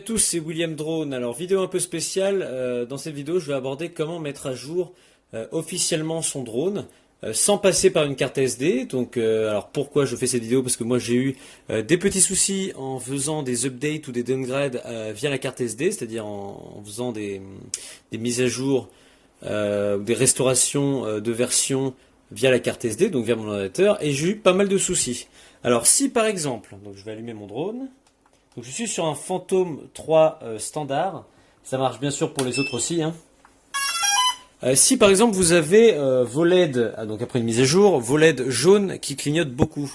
Salut à tous, c'est William Drone. Alors, vidéo un peu spéciale. Dans cette vidéo, je vais aborder comment mettre à jour officiellement son drone sans passer par une carte SD. Donc, alors pourquoi je fais cette vidéo? Parce que moi, j'ai eu des petits soucis en faisant des updates ou des downgrades via la carte SD, c'est-à-dire en faisant des mises à jour ou des restaurations de versions via la carte SD, donc via mon ordinateur, et j'ai eu pas mal de soucis. Alors, si par exemple, donc je vais allumer mon drone. Donc je suis sur un Phantom 3 standard. Ça marche bien sûr pour les autres aussi, hein. Si par exemple vous avez vos LED, donc après une mise à jour, vos LED jaunes qui clignotent beaucoup.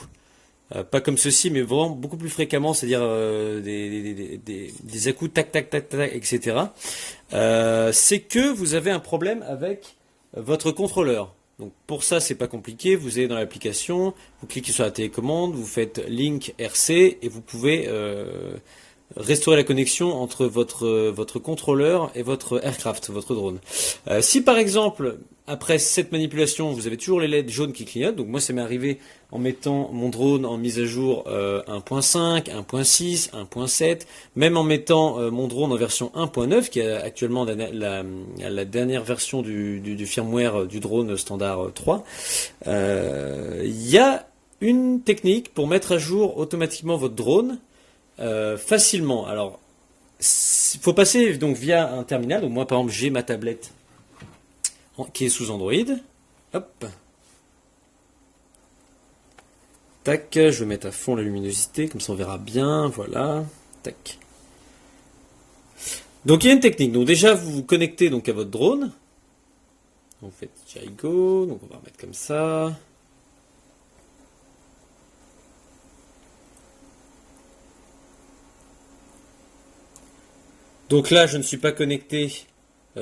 Pas comme ceci, mais vraiment beaucoup plus fréquemment, c'est-à-dire des à-coups tac tac tac tac, etc. C'est que vous avez un problème avec votre contrôleur. Donc pour ça, c'est pas compliqué. Vous allez dans l'application, vous cliquez sur la télécommande, vous faites Link RC et vous pouvez restaurer la connexion entre votre contrôleur et votre aircraft, votre drone. Si par exemple, après cette manipulation, vous avez toujours les LED jaunes qui clignotent, donc moi ça m'est arrivé en mettant mon drone en mise à jour 1.5, 1.6, 1.7, même en mettant mon drone en version 1.9, qui est actuellement la dernière version du firmware du drone standard 3, il y a une technique pour mettre à jour automatiquement votre drone facilement. Alors, il faut passer donc via un terminal. Donc moi, par exemple, j'ai ma tablette qui est sous Android. Hop. Tac, je vais mettre à fond la luminosité, comme ça on verra bien. Voilà. Tac. Donc il y a une technique. Donc déjà, vous vous connectez donc à votre drone. Vous faites Jericho. Donc on va remettre comme ça. Donc là, je ne suis pas connecté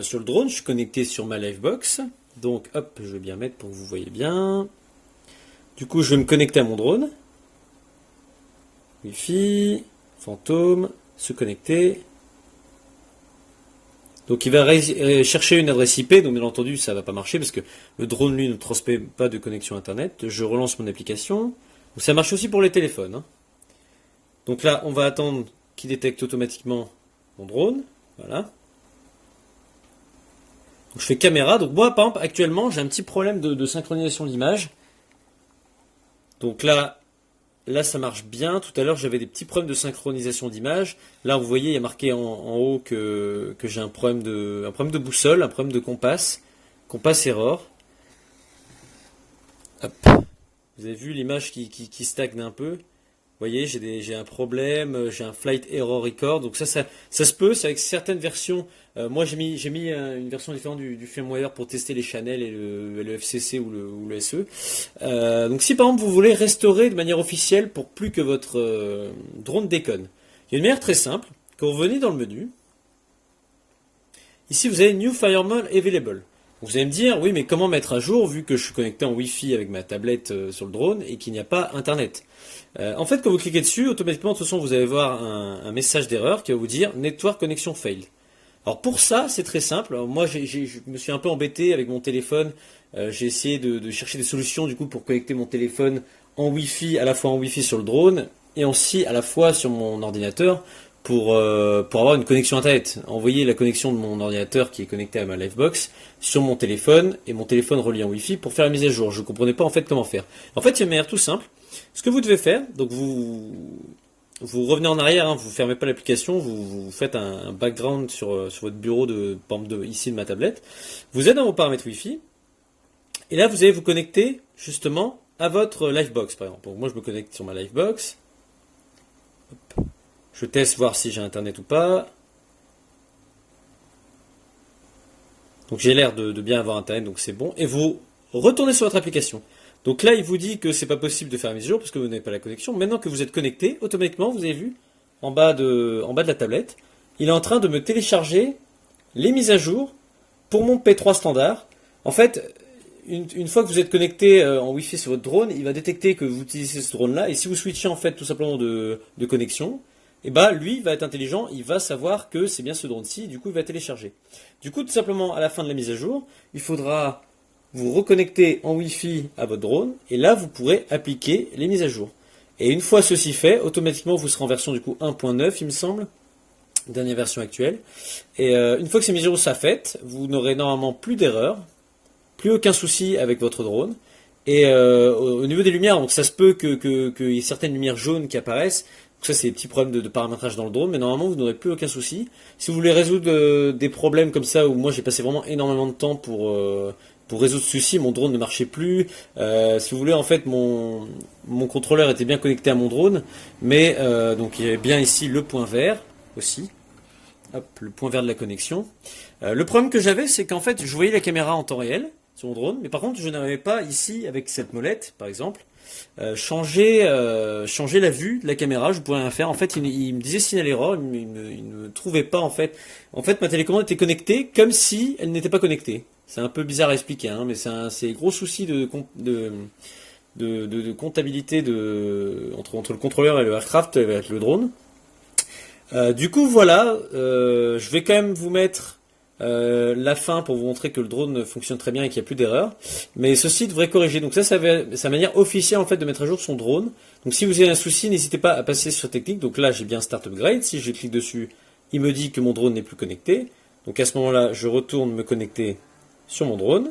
sur le drone, je suis connecté sur ma Livebox. Donc hop, je vais bien mettre pour que vous voyez bien. Du coup, je vais me connecter à mon drone. Wi-Fi, fantôme, se connecter. Donc il va chercher une adresse IP, donc bien entendu ça ne va pas marcher parce que le drone lui ne transmet pas de connexion internet. Je relance mon application. Donc, ça marche aussi pour les téléphones, hein. Donc là, on va attendre qu'il détecte automatiquement mon drone, voilà. Donc je fais caméra. Donc moi, par exemple, actuellement, j'ai un petit problème de synchronisation d'image. Donc là, ça marche bien. Tout à l'heure, j'avais des petits problèmes de synchronisation d'image. Là, vous voyez, il y a marqué en haut que j'ai un problème de boussole, un problème de compass error. Hop. Vous avez vu l'image qui stagne un peu. Vous voyez, j'ai un problème, j'ai un flight error record, donc ça se peut, c'est avec certaines versions. Moi, j'ai mis une version différente du firmware pour tester les channels et le FCC ou le SE. Donc, si par exemple vous voulez restaurer de manière officielle pour plus que votre drone déconne, il y a une manière très simple. Quand vous venez dans le menu, ici vous avez New Firewall Available. Vous allez me dire, oui, mais comment mettre à jour vu que je suis connecté en Wi-Fi avec ma tablette sur le drone et qu'il n'y a pas Internet? En fait, quand vous cliquez dessus, automatiquement, de toute façon, vous allez voir un message d'erreur qui va vous dire Network Connection Failed. Alors pour ça, c'est très simple. Alors, moi, je me suis un peu embêté avec mon téléphone. J'ai essayé de chercher des solutions du coup pour connecter mon téléphone en Wi-Fi, à la fois en Wi-Fi sur le drone et aussi à la fois sur mon ordinateur pour avoir une connexion internet. Envoyer la connexion de mon ordinateur qui est connecté à ma Livebox sur mon téléphone et mon téléphone relié en Wi-Fi pour faire la mise à jour. Je ne comprenais pas en fait comment faire. En fait, il y a une manière tout simple. Ce que vous devez faire, donc vous revenez en arrière, hein, vous ne fermez pas l'application, vous faites un background sur votre bureau ici de ma tablette. Vous êtes dans vos paramètres Wi-Fi et là vous allez vous connecter justement à votre Livebox par exemple. Donc moi je me connecte sur ma Livebox. Hop. Je teste voir si j'ai internet ou pas. Donc j'ai l'air de bien avoir internet, donc c'est bon. Et vous retournez sur votre application. Donc là, il vous dit que c'est pas possible de faire la mise à jour parce que vous n'avez pas la connexion. Maintenant que vous êtes connecté, automatiquement, vous avez vu en bas de la tablette, il est en train de me télécharger les mises à jour pour mon P3 standard. En fait, une fois que vous êtes connecté en Wi-Fi sur votre drone, il va détecter que vous utilisez ce drone-là. Et si vous switchez en fait tout simplement de connexion, et bah lui il va être intelligent, il va savoir que c'est bien ce drone-ci, du coup il va télécharger. Du coup, tout simplement à la fin de la mise à jour, il faudra vous reconnecter en Wi-Fi à votre drone, et là vous pourrez appliquer les mises à jour. Et une fois ceci fait, automatiquement vous serez en version du coup 1.9 il me semble, dernière version actuelle. Et une fois que ces mises à jour sont faites, vous n'aurez normalement plus d'erreurs, plus aucun souci avec votre drone. Et au niveau des lumières, donc ça se peut qu'il y ait certaines lumières jaunes qui apparaissent. Donc ça, c'est des petits problèmes de paramétrage dans le drone, mais normalement, vous n'aurez plus aucun souci. Si vous voulez résoudre des problèmes comme ça, où moi j'ai passé vraiment énormément de temps pour résoudre ce souci, mon drone ne marchait plus. Si vous voulez, en fait, mon contrôleur était bien connecté à mon drone, mais donc il y avait bien ici le point vert aussi. Hop, le point vert de la connexion. Le problème que j'avais, c'est qu'en fait, je voyais la caméra en temps réel sur mon drone, mais par contre, je n'avais pas ici, avec cette molette, par exemple, changer la vue de la caméra. Je pouvais rien faire. En fait, il me disait signal error, il ne trouvait pas, en fait. En fait, ma télécommande était connectée comme si elle n'était pas connectée. C'est un peu bizarre à expliquer, hein, mais c'est gros souci de comptabilité entre le contrôleur et le aircraft avec le drone. Du coup, voilà, je vais quand même vous mettre la fin pour vous montrer que le drone fonctionne très bien et qu'il n'y a plus d'erreur. Mais ceci devrait corriger. Donc ça, c'est la manière officielle en fait de mettre à jour son drone. Donc si vous avez un souci, n'hésitez pas à passer sur technique. Donc là, j'ai bien Start Upgrade. Si je clique dessus, il me dit que mon drone n'est plus connecté. Donc à ce moment-là, je retourne me connecter sur mon drone.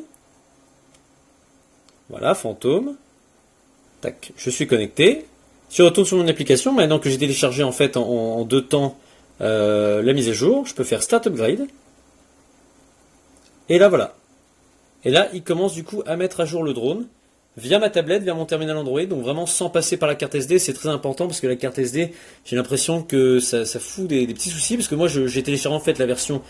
Voilà, fantôme. Tac, je suis connecté. Si je retourne sur mon application, maintenant que j'ai téléchargé en fait en 2 temps la mise à jour, je peux faire Start Upgrade. Et là voilà. Et là, il commence du coup à mettre à jour le drone via ma tablette, via mon terminal Android, donc vraiment sans passer par la carte SD. C'est très important parce que la carte SD, j'ai l'impression que ça fout des petits soucis, parce que moi j'ai téléchargé en fait la version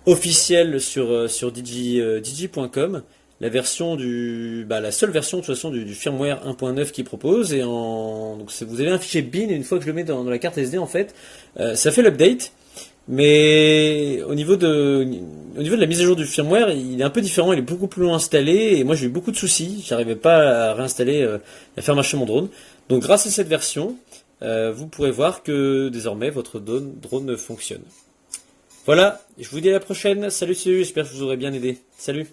officielle sur digi.com, la version la seule version de toute façon du firmware 1.9 qui propose, et donc vous avez un fichier bin, et une fois que je le mets dans la carte SD en fait, ça fait l'update. Mais au niveau de la mise à jour du firmware, il est un peu différent, il est beaucoup plus long installé, et moi j'ai eu beaucoup de soucis, j'arrivais pas à réinstaller, à faire marcher mon drone. Donc grâce à cette version, vous pourrez voir que désormais votre drone fonctionne. Voilà, je vous dis à la prochaine, salut, j'espère que je vous aurai bien aidé. Salut.